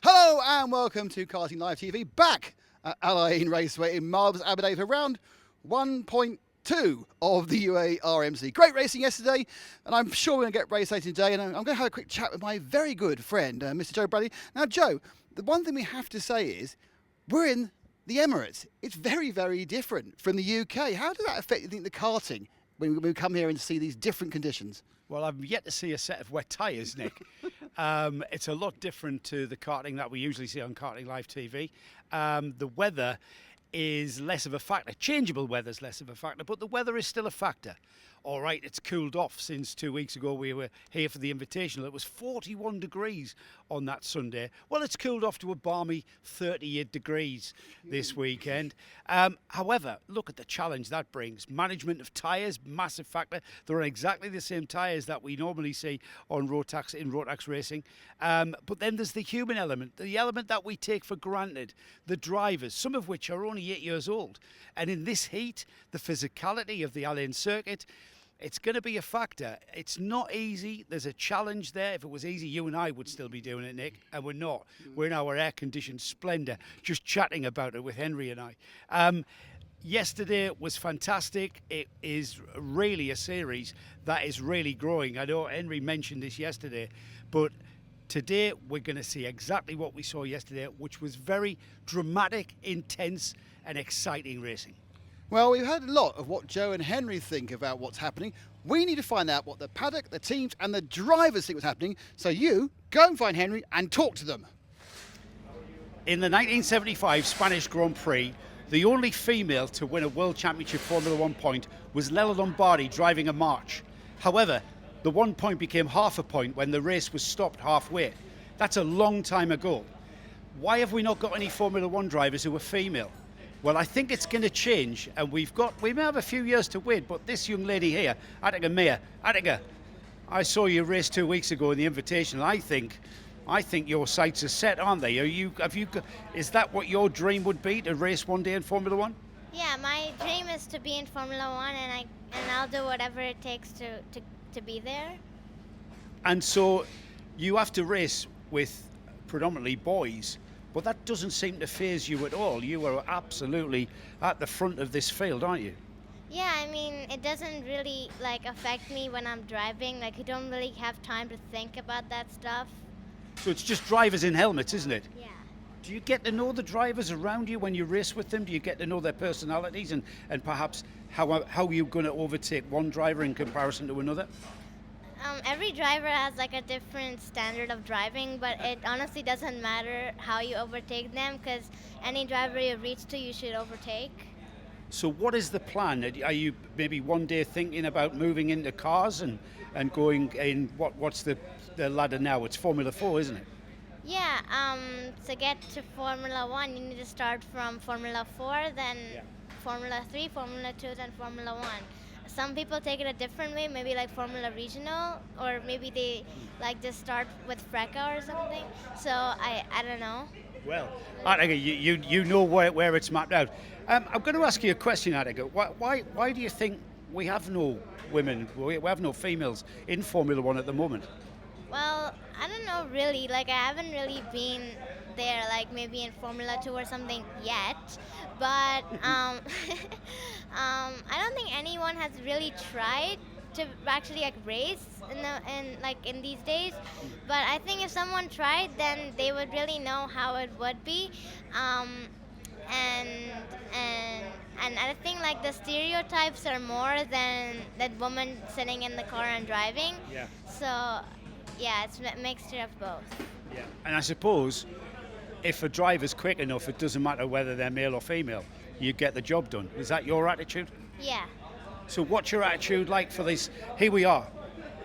Hello and welcome to Karting Live TV, back at Al Ain Raceway in marvellous Abu Dhabi for round 1.2 of the UAE RMC. Great racing yesterday, and I'm sure we're going to get race racing today, and I'm going to have a quick chat with my very good friend, Mr. Joe Bradley. Now, Joe, the one thing we have to say is we're in the Emirates. It's very, very different from the UK. How does that affect, you think, the karting when we come here and see these different conditions? Well, I've yet to see a set of wet tyres, Nick. It's a lot different to the karting that we usually see on Karting Live TV. The weather is less of a factor. Changeable weather is less of a factor, but the weather is still a factor. All right, it's cooled off since 2 weeks ago. We were here for the Invitational. It was 41 degrees on that Sunday. Well, it's cooled off to a balmy 38 degrees this weekend. However, look at the challenge that brings. Management of tyres, massive factor. They're on exactly the same tyres that we normally see on Rotax in Rotax racing. But then there's the human element, the element that we take for granted. The drivers, some of which are only 8 years old. And in this heat, the physicality of the Al Ain circuit, it's going to be a factor. It's not easy. There's a challenge there. If it was easy, you and I would still be doing it, Nick, and we're not. We're in our air-conditioned splendour, just chatting about it with Henry and I. Yesterday was fantastic. It is really a series that is really growing. I know Henry mentioned this yesterday, but today we're going to see exactly what we saw yesterday, which was very dramatic, intense, and exciting racing. Well, we've heard a lot of what Joe and Henry think about what's happening. We need to find out what the paddock, the teams and the drivers think was happening. So you go and find Henry and talk to them. In the 1975 Spanish Grand Prix, the only female to win a World Championship Formula One point was Lella Lombardi driving a March. However, the 1 point became half a point when the race was stopped halfway. That's a long time ago. Why have we not got any Formula One drivers who are female? Well, I think it's going to change, and we may have a few years to wait, but this young lady here, Attica Meyer, Attica, I saw you race 2 weeks ago in the Invitational. I think your sights are set, aren't they? Is that what your dream would be, to race one day in Formula One? Yeah, my dream is to be in Formula One, and I'll do whatever it takes to be there. And so you have to race with predominantly boys, but that doesn't seem to faze you at all. You are absolutely at the front of this field, aren't you? Yeah, I mean, it doesn't really affect me when I'm driving. I don't really have time to think about that stuff. So it's just drivers in helmets, isn't it? Yeah. Do you get to know the drivers around you when you race with them? Do you get to know their personalities and perhaps how you're going to overtake one driver in comparison to another? Every driver has a different standard of driving, but it honestly doesn't matter how you overtake them, because any driver you reach to, you should overtake. So what is the plan? Are you maybe one day thinking about moving into cars and going in, what's the ladder now? It's Formula 4, isn't it? Yeah, to get to Formula 1, you need to start from Formula 4, then Formula 3, Formula 2, then Formula 1. Some people take it a different way, maybe Formula Regional, or maybe they just start with FRECA or something. So I don't know. Well, Attica, you know where it's mapped out. I'm going to ask you a question, Attica. Why do you think we have no women, we have no females in Formula One at the moment? Well, I don't know really. I haven't really been there, maybe in Formula 2 or something yet. But I don't think anyone has really tried to actually race in these days. But I think if someone tried, then they would really know how it would be. And I think the stereotypes are more than that woman sitting in the car and driving. Yeah. So yeah, it's a mixture of both. Yeah. And I suppose if a driver's quick enough, it doesn't matter whether they're male or female, you get the job done. Is that your attitude? Yeah. So what's your attitude like for this? Here we are,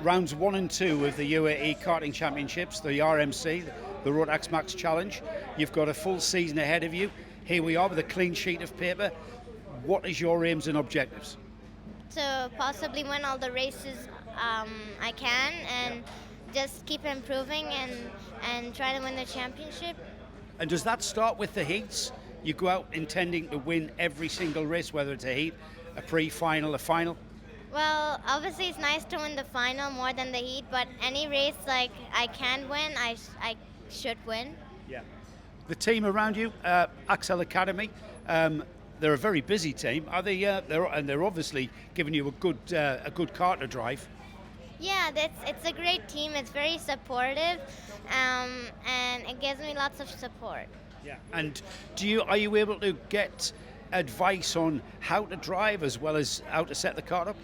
rounds 1 and 2 of the UAE Karting Championships, the RMC, the Rotax Max Challenge. You've got a full season ahead of you. Here we are with a clean sheet of paper. What is your aims and objectives? To possibly win all the races I can, and just keep improving and try to win the championship. And does that start with the heats? You go out intending to win every single race, whether it's a heat, a pre-final, a final? Well, obviously it's nice to win the final more than the heat, but any race I can win, I should win. Yeah. The team around you, Axel Academy, they're a very busy team. Are they? They're obviously giving you a good car to drive. Yeah, it's a great team. It's very supportive, and it gives me lots of support. Yeah. And are you able to get advice on how to drive as well as how to set the car up?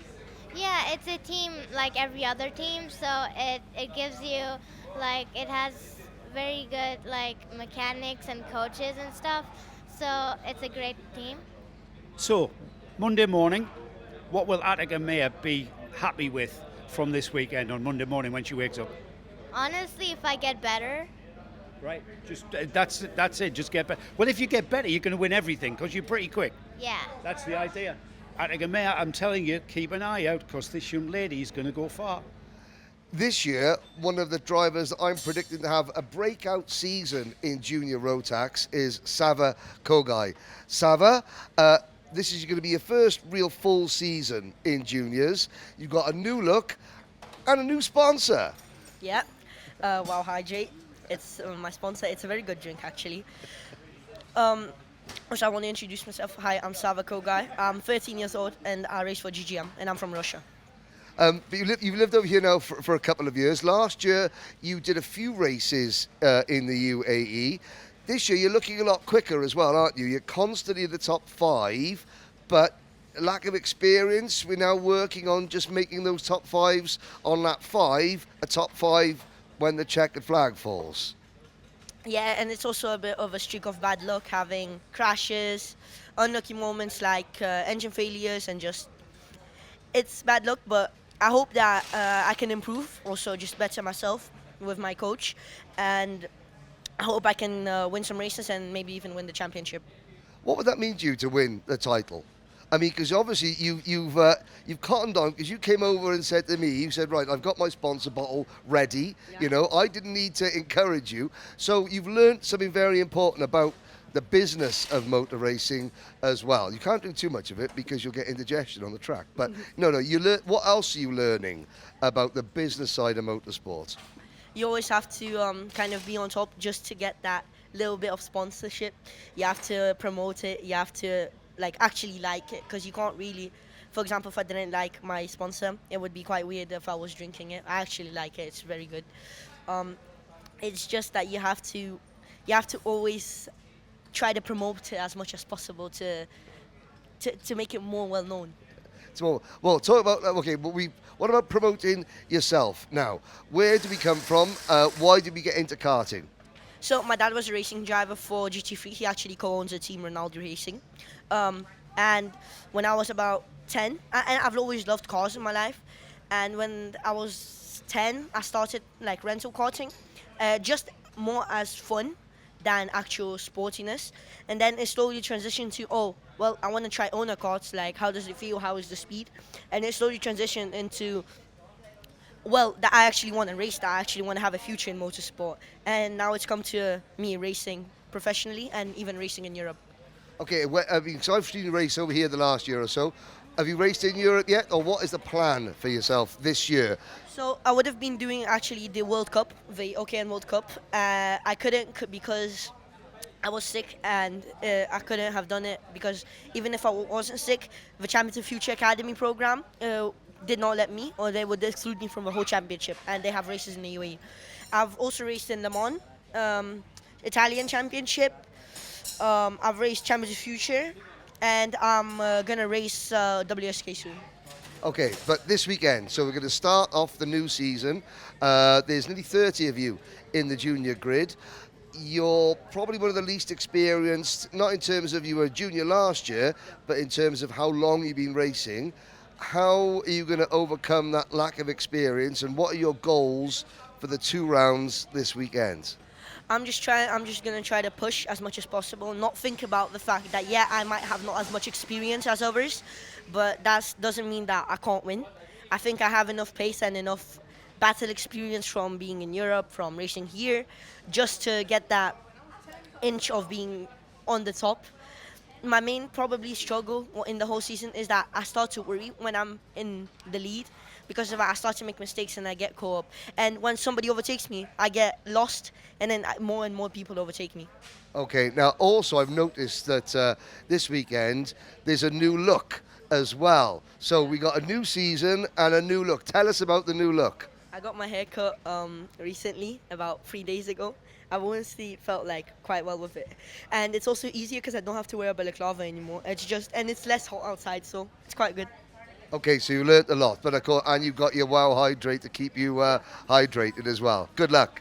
Yeah, it's a team like every other team, so it gives you like it has very good like mechanics and coaches and stuff. So it's a great team. So, Monday morning, what will Attica Maya be happy with from this weekend on Monday morning when she wakes up? Honestly, if I get better, Right. Just that's it. Just get better. Well, if you get better, you're going to win everything because you're pretty quick. yeah. That's the idea. Attica Maya, I'm telling you, keep an eye out because this young lady is going to go far. This year, one of the drivers I'm predicting to have a breakout season in junior Rotax is Sava Kogai. Sava, this is going to be your first real full season in juniors. You've got a new look and a new sponsor. Yeah. Wow, Hydrate. It's my sponsor. It's a very good drink, actually. Also, I want to introduce myself. Hi, I'm Sava Kogai. I'm 13 years old, and I race for GGM, and I'm from Russia. But you've lived over here now for a couple of years. Last year, you did a few races in the UAE. This year, you're looking a lot quicker as well, aren't you? You're constantly in the top 5, but lack of experience. We're now working on just making those top 5s on lap 5 a top 5 when the checkered flag falls. Yeah, and it's also a bit of a streak of bad luck, having crashes, unlucky moments like engine failures, and just it's bad luck. But I hope that I can improve, also just better myself with my coach, and I hope I can win some races and maybe even win the championship. What would that mean to you to win the title? I mean, because obviously you've cottoned on, because you came over and said to me, you said, right, I've got my sponsor bottle ready. Yeah. You know, I didn't need to encourage you. So you've learned something very important about the business of motor racing as well. You can't do too much of it because you'll get indigestion on the track. But no, you learn. What else are you learning about the business side of motorsport? You always have to kind of be on top just to get that little bit of sponsorship. You have to promote it. You have to actually like it, because you can't really, for example, if I didn't like my sponsor, it would be quite weird if I was drinking it. I actually like it. It's very good. It's just that you have to always try to promote it as much as possible to make it more well known. So, well, talk about what about promoting yourself now? Where did we come from? Why did we get into karting? So my dad was a racing driver for GT3. He actually co-owns a team, Ronaldo Racing. And when I was about 10, and I've always loved cars in my life. And when I was 10, I started rental karting, just more as fun than actual sportiness. And then it slowly transitioned to, I want to try owner karts. Like, how does it feel? How is the speed? And it slowly transitioned into, that I actually want to race, that I actually want to have a future in motorsport. And now it's come to me racing professionally and even racing in Europe. Okay, so I've seen you race over here the last year or so. Have you raced in Europe yet, or what is the plan for yourself this year? So I would have been doing actually the World Cup, the OKN World Cup. I couldn't because I was sick, and I couldn't have done it because even if I wasn't sick, the Championship Future Academy program did not let me, or they would exclude me from the whole championship, and they have races in the UAE. I've also raced in Le Mans, Italian Championship. I've raced Championship Future, and I'm gonna race WSK soon. Okay, but this weekend, so we're going to start off the new season. There's nearly 30 of you in the junior grid. You're probably one of the least experienced, not in terms of you were a junior last year, but in terms of how long you've been racing. How are you going to overcome that lack of experience, and what are your goals for the 2 rounds this weekend? I'm just gonna try to push as much as possible, not think about the fact that I might have not as much experience as others, but that doesn't mean that I can't win. I think I have enough pace and enough battle experience from being in Europe, from racing here, just to get that inch of being on the top. my main probably struggle in the whole season is that I start to worry when I'm in the lead, because of that I start to make mistakes and I get caught up. And when somebody overtakes me, I get lost, and then more and more people overtake me. Okay, now also I've noticed that this weekend there's a new look as well. So we got a new season and a new look. Tell us about the new look. I got my hair cut recently, about 3 days ago. I've honestly felt like quite well with it. And it's also easier because I don't have to wear a balaclava anymore. And it's less hot outside, so it's quite good. Okay, so you learnt a lot, but of course, and you've got your Wow Hydrate to keep you hydrated as well. Good luck.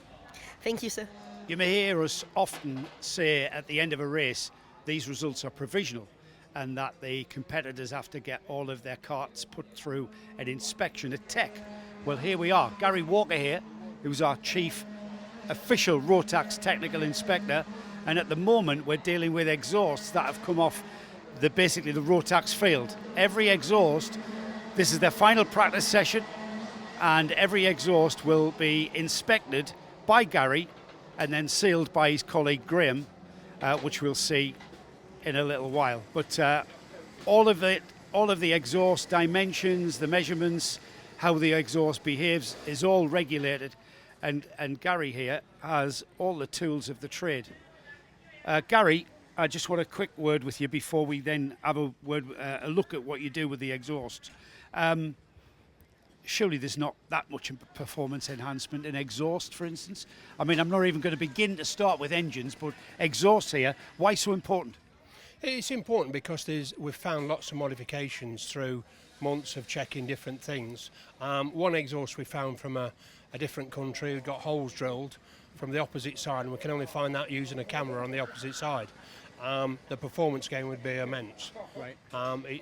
Thank you, sir. You may hear us often say at the end of a race, these results are provisional, and that the competitors have to get all of their carts put through an inspection, a tech. Well, here we are. Gary Walker here, who's our chief official Rotax technical inspector, and at the moment we're dealing with exhausts that have come off basically the Rotax field. Every exhaust, this is their final practice session, and every exhaust will be inspected by Gary and then sealed by his colleague Graham, which we'll see in a little while. But all of the exhaust dimensions, the measurements, how the exhaust behaves is all regulated, and Gary here has all the tools of the trade. Gary, I just want a quick word with you before we then have a look at what you do with the exhaust. Surely there's not that much performance enhancement in exhaust, for instance. I mean, I'm not even going to begin to start with engines, but exhaust here, why so important? It's important because we've found lots of modifications through months of checking different things. One exhaust we found from a different country, we've got holes drilled from the opposite side, and we can only find that using a camera on the opposite side. The performance gain would be immense. Right.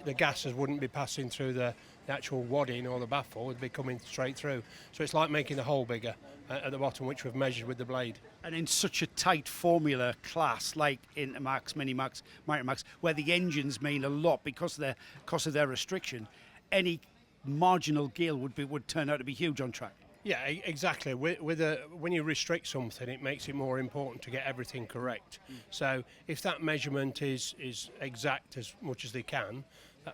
The gases wouldn't be passing through the actual wadding or the baffle, it'd be coming straight through. So it's like making the hole bigger at the bottom, which we've measured with the blade. And in such a tight formula class like Intermax, Minimax, Micromax, where the engines mean a lot because of their restriction, any marginal gale would turn out to be huge on track. Yeah, exactly. When you restrict something, it makes it more important to get everything correct. So if that measurement is exact as much as they can,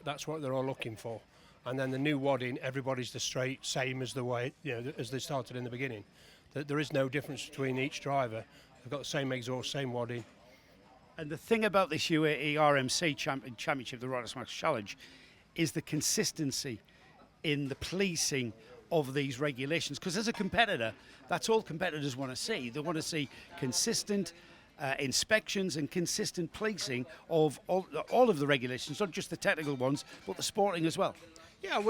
that's what they're all looking for. And then the new wadding, everybody's same as the way as they started in the beginning. There is no difference between each driver. They've got the same exhaust, same wadding. And the thing about this UAE RMC Championship, the Rotax Max Challenge, is the consistency in the policing of these regulations. Because as a competitor, that's all competitors want to see. They want to see consistent inspections and consistent policing of all of the regulations, not just the technical ones, but the sporting as well. Yeah,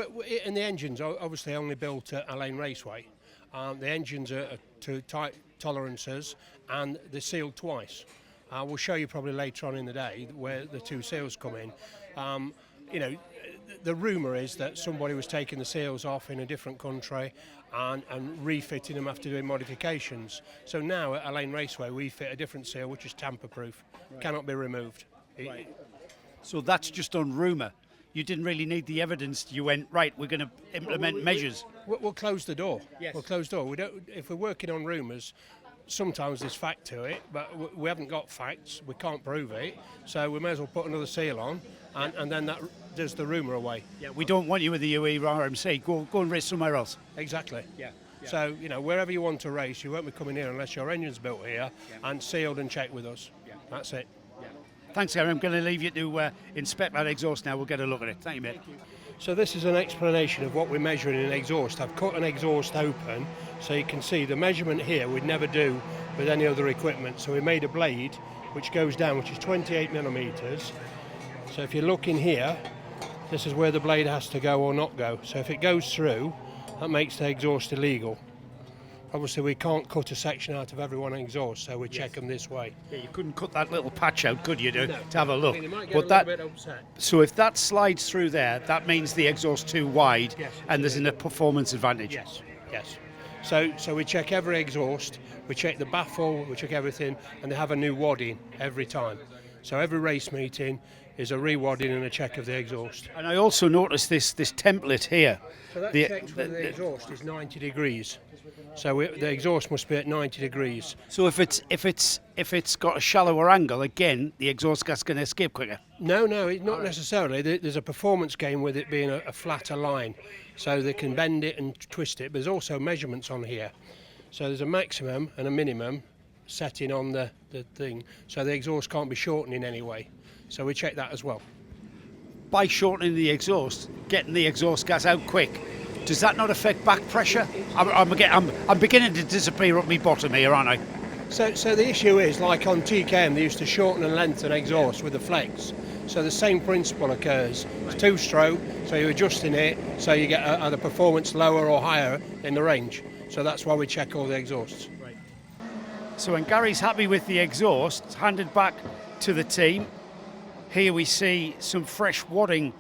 and the engines are obviously only built at Al Ain Raceway. The engines are to tight tolerances and they're sealed twice. We'll show you probably later on in the day where the two seals come in. The rumour is that somebody was taking the seals off in a different country and refitting them after doing modifications. So now at Al Ain Raceway we fit a different seal which is tamper-proof, cannot be removed. Right. So that's just on rumour. You didn't really need the evidence. You went, right, we're going to implement measures. We'll close the door. Yes. We'll close the door. If we're working on rumours, sometimes there's fact to it, but we haven't got facts. We can't prove it. So we may as well put another seal on, and then that does the rumour away. Yeah, we don't want you with the UAE RMC. Go and race somewhere else. Exactly. Yeah. So, wherever you want to race, you won't be coming here unless your engine's built here and sealed and checked with us. Yeah. That's it. Thanks, Gary. I'm going to leave you to inspect that exhaust now. We'll get a look at it. Thank you, mate. So this is an explanation of what we're measuring in an exhaust. I've cut an exhaust open so you can see the measurement here we'd never do with any other equipment. So we made a blade which goes down, which is 28 millimetres. So if you look in here, this is where the blade has to go or not go. So if it goes through, that makes the exhaust illegal. Obviously we can't cut a section out of every one exhaust, so we check them this way. Yeah, you couldn't cut that little patch out, could you, to have a look? I mean, it might get But a that, little bit upset. so if that slides through there, that means the exhaust's too wide, and there's a performance advantage. Yes. So we check every exhaust, we check the baffle, we check everything, and they have a new wadding every time. So every race meeting is a re-wadding and a check of the exhaust. And I also noticed this template here. So that checks whether the exhaust is 90 degrees. So the exhaust must be at 90 degrees. So if it's got a shallower angle, again, the exhaust gas can escape quicker. No, not necessarily. There's a performance gain with it being a flatter line, so they can bend it and twist it. But there's also measurements on here. So there's a maximum and a minimum setting on the thing, so the exhaust can't be shortened in any way. So we check that as well. By shortening the exhaust, getting the exhaust gas out quick, does that not affect back pressure? I'm beginning to disappear up my bottom here, aren't I? So the issue is, like on TKM, they used to shorten and lengthen exhaust with the flex. So the same principle occurs. It's two-stroke, so you're adjusting it so you get the performance lower or higher in the range. So that's why we check all the exhausts. Right. So when Gary's happy with the exhaust, it's handed back to the team. Here we see some fresh wadding.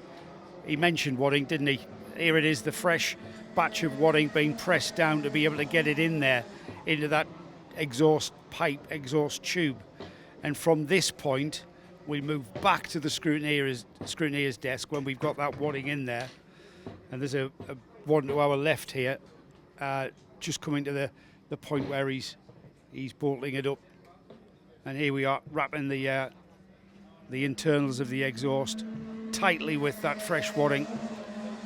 He mentioned wadding, didn't he? Here it is, the fresh batch of wadding being pressed down to be able to get it in there, into that exhaust pipe, exhaust tube. And from this point, we move back to the scrutineer's desk when we've got that wadding in there. And there's a one to our left here, just coming to the point where he's bolting it up. And here we are, wrapping the internals of the exhaust tightly with that fresh wadding.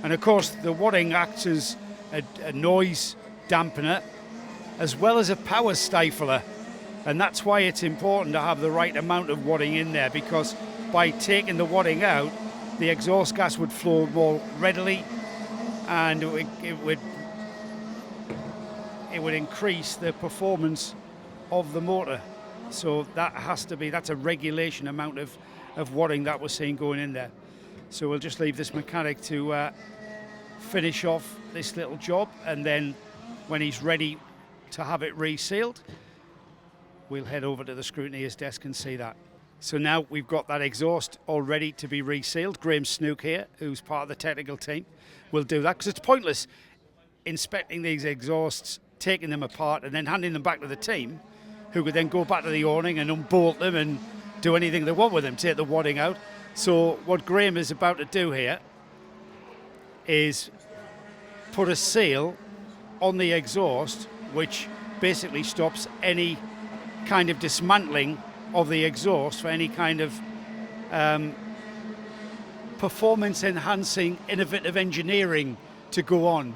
And of course, the wadding acts as a noise dampener as well as a power stifler. And that's why it's important to have the right amount of wadding in there, because by taking the wadding out, the exhaust gas would flow more readily, and it would increase the performance of the motor. So that's a regulation amount of wadding that we're seeing going in there. So we'll just leave this mechanic to finish off this little job, and then when he's ready to have it resealed, we'll head over to the scrutineer's desk and see that. So now we've got that exhaust all ready to be resealed. Graham Snook here, who's part of the technical team, will do that, because it's pointless inspecting these exhausts, taking them apart and then handing them back to the team, who could then go back to the awning and unbolt them and do anything they want with them, take the wadding out. So what Graham is about to do here is put a seal on the exhaust, which basically stops any kind of dismantling of the exhaust for any kind of performance enhancing innovative engineering to go on,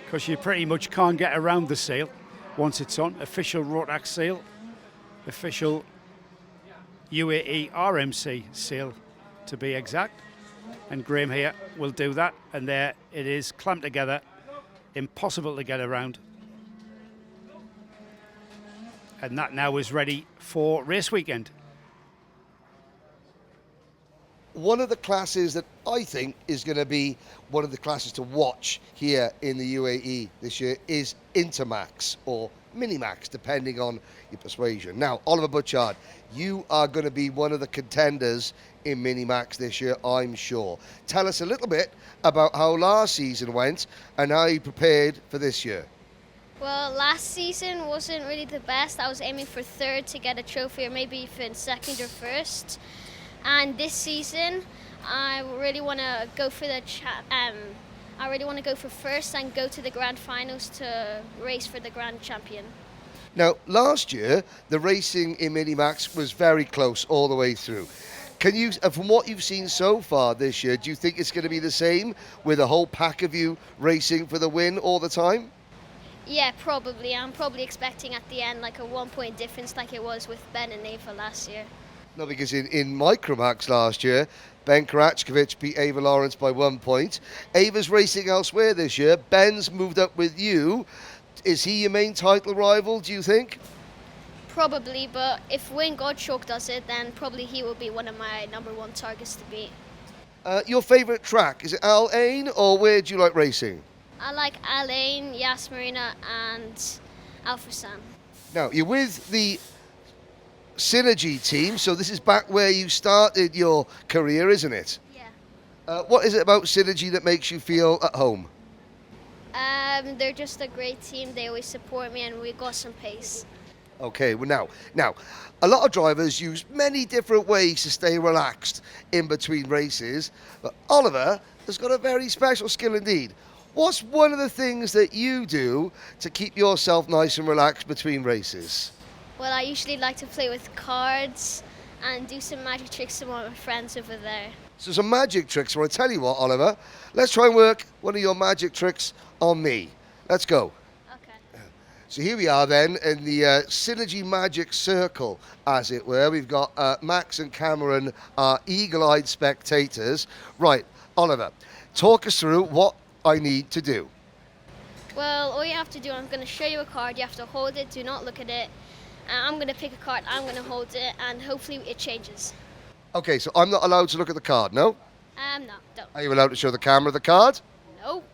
because you pretty much can't get around the seal once it's on. Official Rotax seal, official UAE RMC seal to be exact. And Graham here will do that, and there it is, clamped together, impossible to get around. And that now is ready for race weekend. One of the classes that I think is going to be one of the classes to watch here in the UAE this year is Intermax or Minimax, depending on your persuasion. Now, Oliver Butchard, you are going to be one of the contenders in Minimax this year, I'm sure. Tell us a little bit about how last season went and how you prepared for this year. Well, last season wasn't really the best. I was aiming for third to get a trophy, or maybe even second or first. And this season, I really want to go for I really want to go for first and go to the grand finals to race for the grand champion. Now, last year, the racing in Minimax was very close all the way through. Can you, from what you've seen so far this year, do you think it's going to be the same with a whole pack of you racing for the win all the time? Yeah, probably. I'm probably expecting at the end like a 1 point difference like it was with Ben and Ava last year. No, because in Micromax last year, Ben Karachkovic beat Ava Lawrence by 1 point. Ava's racing elsewhere this year. Ben's moved up with you. Is he your main title rival, do you think? Probably, but if Wayne Gottschalk does it, then probably he will be one of my #1 targets to beat. Your favourite track, is it Al Ain, or where do you like racing? I like Alain, Yas Marina and Alpha Sam. Now, you're with the Synergy team, so this is back where you started your career, isn't it? Yeah. What is it about Synergy that makes you feel at home? They're just a great team. They always support me, and we got some pace. Okay, well now, a lot of drivers use many different ways to stay relaxed in between races, but Oliver has got a very special skill indeed. What's one of the things that you do to keep yourself nice and relaxed between races? Well, I usually like to play with cards and do some magic tricks with my friends over there. So some magic tricks. Well, I tell you what, Oliver, let's try and work one of your magic tricks on me. Let's go. Okay. So here we are then in the Synergy Magic Circle, as it were. We've got Max and Cameron, our eagle-eyed spectators. Right, Oliver, talk us through what I need to do. Well, all you have to do, I'm going to show you a card. You have to hold it, do not look at it. I'm going to pick a card, I'm going to hold it, and hopefully it changes. Okay, so I'm not allowed to look at the card, no? No, don't. Are you allowed to show the camera the card? Nope.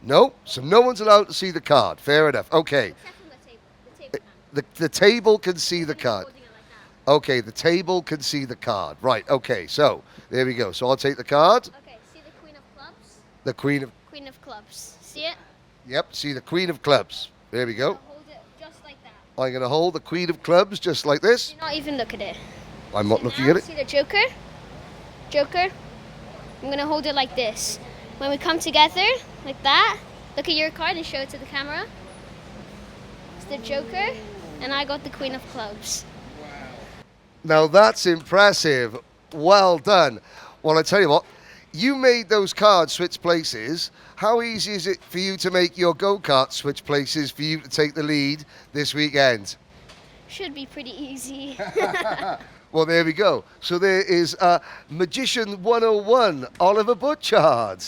No? So no one's allowed to see the card. Fair enough. Okay. Except from the table. The table can. The table can see the card. Holding it like that. Okay, the table can see the card. Right, okay, so there we go. So I'll take the card. Okay, see the Queen of Clubs? The Queen of... Queen of Clubs. See it? Yep, see the Queen of Clubs. There we go. Now hold it just like that. I'm going to hold the Queen of Clubs just like this. Do not even look at it. I'm not See looking now? at it. See the Joker? Joker? I'm going to hold it like this. When we come together, like that, look at your card and show it to the camera. It's the Joker, and I got the Queen of Clubs. Now that's impressive. Well done. Well, I tell you what, you made those cards switch places. How easy is it for you to make your go-kart switch places for you to take the lead this weekend? Should be pretty easy. Well, there we go. So there is Magician 101, Oliver Butchard.